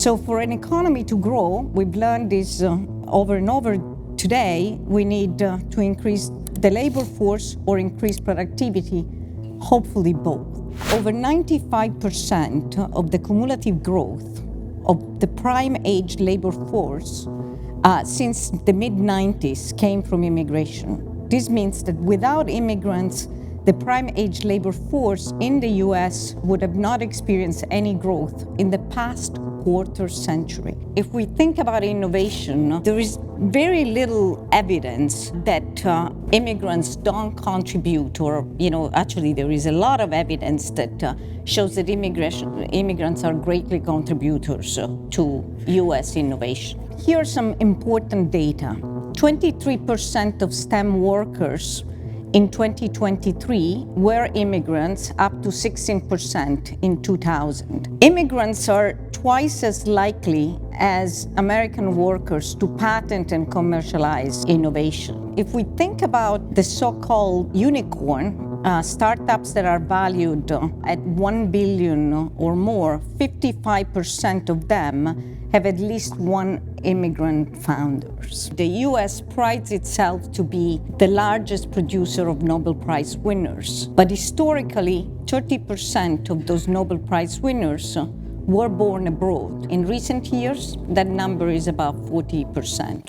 So for an economy to grow, we've learned this over and over today, we need to increase the labor force or increase productivity, hopefully both. Over 95% of the cumulative growth of the prime age labor force since the mid-90s came from immigration. This means that without immigrants, the prime age labor force in the US would have not experienced any growth in the past quarter century. If we think about innovation, there is very little evidence that immigrants don't contribute, or actually there is a lot of evidence that shows that immigrants are greatly contributors to US innovation. Here are some important data. 23% of STEM workers in 2023 were immigrants, up to 16% in 2000. Immigrants are twice as likely as American workers to patent and commercialize innovation. If we think about the so-called unicorn, startups that are valued at 1 billion or more, 55% of them have at least one immigrant founders. The US prides itself to be the largest producer of Nobel Prize winners, but historically, 30% of those Nobel Prize winners were born abroad. In recent years, that number is about 40%.